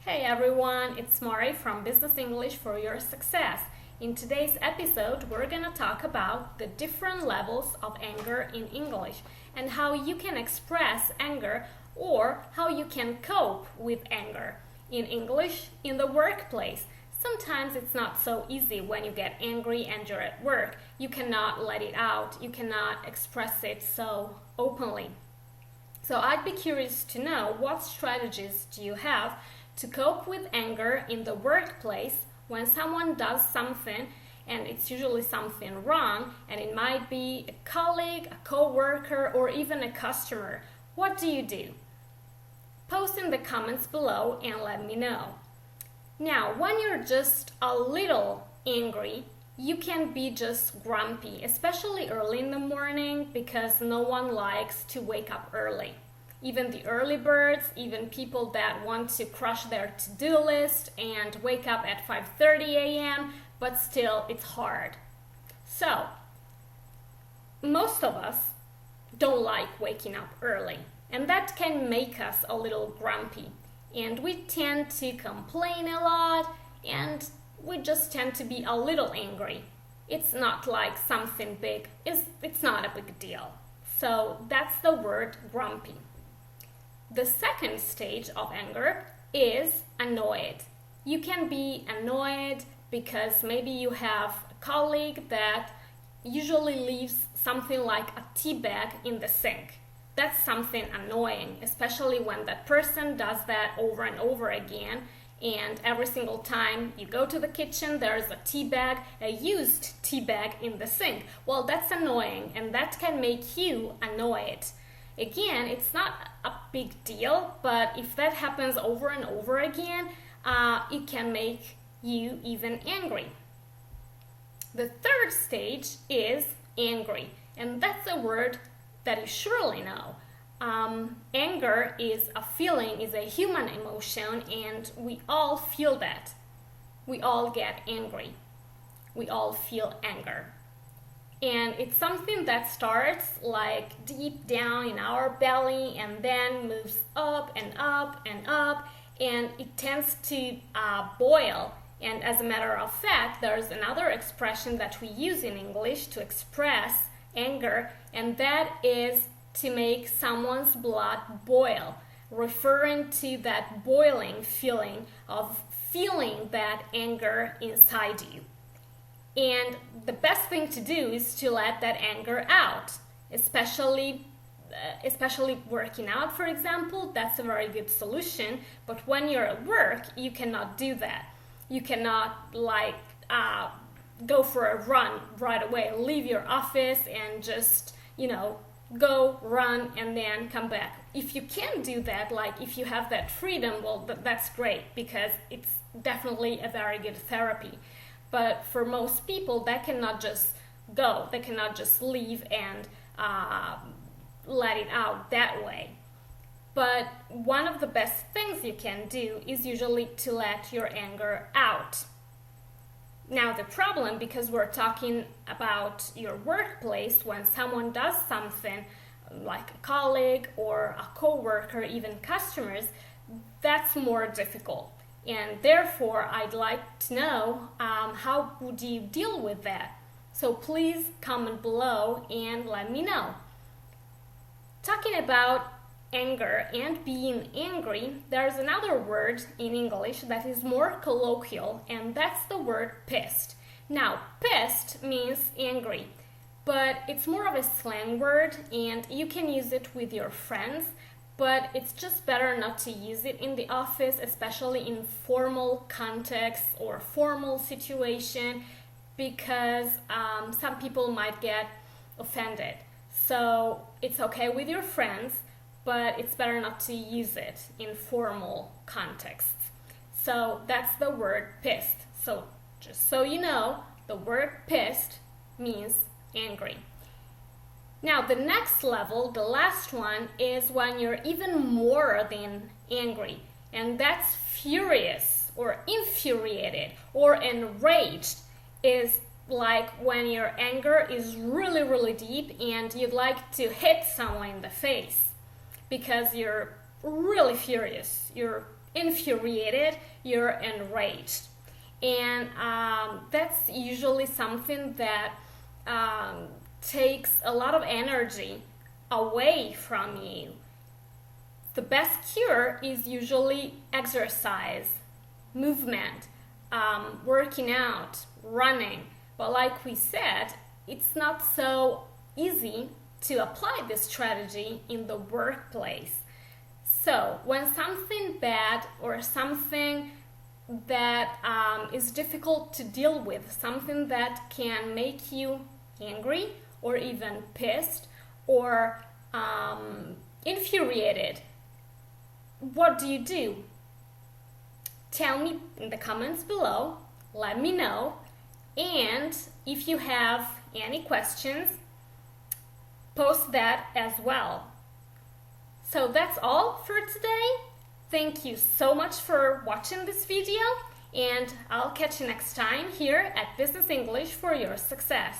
Hey everyone, it's Mari from Business English for Your Success. In today's episode, we're going to talk about the different levels of anger in English and how you can express anger or how you can cope with anger. In English, in the workplace, sometimes it's not so easy when you get angry and you're at work. You cannot let it out, you cannot express it so openly. So I'd be curious to know what strategies do you have to cope with anger in the workplace when someone does something and it's usually something wrong, and it might be a colleague, a co-worker, or even a customer. What do you do? Post in the comments below and let me know. Now, when you're just a little angry, you can be just grumpy, especially early in the morning because no one likes to wake up early. Even the early birds, even people that want to crush their to-do list and wake up at 5:30 a.m., but still it's hard. So, most of us don't like waking up early, and that can make us a little grumpy. And we tend to complain a lot, and we just tend to be a little angry. It's not like something big, it's not a big deal. So that's the word grumpy. The second stage of anger is annoyed. You can be annoyed because maybe you have a colleague that usually leaves something like a tea bag in the sink. That's something annoying, especially when that person does that over and over again, and every single time you go to the kitchen there's a tea bag, a used tea bag in the sink. Well, that's annoying, and that can make you annoyed. Again, it's not a big deal, but if that happens over and over again, it can make you even angry. The third stage is angry, and that's a word that you surely know. Anger is a feeling, is a human emotion, and we all feel that. We all get angry. We all feel anger. And it's something that starts like deep down in our belly and then moves up and up and up, and it tends to boil. And as a matter of fact, there's another expression that we use in English to express anger, and that is to make someone's blood boil, referring to that boiling feeling of feeling that anger inside you. And the best thing to do is to let that anger out, especially working out, for example. That's a very good solution. But when you're at work, you cannot do that. You cannot go for a run right away, leave your office and just, go run and then come back. If you can do that, like if you have that freedom, well, that's great, because it's definitely a very good therapy. But for most people, that cannot just go. They cannot just leave and let it out that way. But one of the best things you can do is usually to let your anger out. Now the problem, because we're talking about your workplace, when someone does something like a colleague or a co-worker, even customers, that's more difficult. And therefore, I'd like to know how would you deal with that? So please comment below and let me know. Talking about anger and being angry, there's another word in English that is more colloquial, and that's the word pissed. Now, pissed means angry, but it's more of a slang word, and you can use it with your friends. But it's just better not to use it in the office, especially in formal contexts or formal situation, because some people might get offended. So it's okay with your friends, but it's better not to use it in formal contexts. So that's the word pissed. So just so you know, the word pissed means angry. Now the next level, the last one, is when you're even more than angry, and that's furious or infuriated or enraged. Is like when your anger is really, really deep and you'd like to hit someone in the face because you're really furious, you're infuriated, you're enraged. And that's usually something that takes a lot of energy away from you. The best cure is usually exercise, movement, working out, running. But like we said, it's not so easy to apply this strategy in the workplace. So when something bad or something that is difficult to deal with, something that can make you angry or even pissed or infuriated, what do? Tell me in the comments below, let me know, and if you have any questions, post that as well. So that's all for today. Thank you so much for watching this video, and I'll catch you next time here at Business English for Your Success.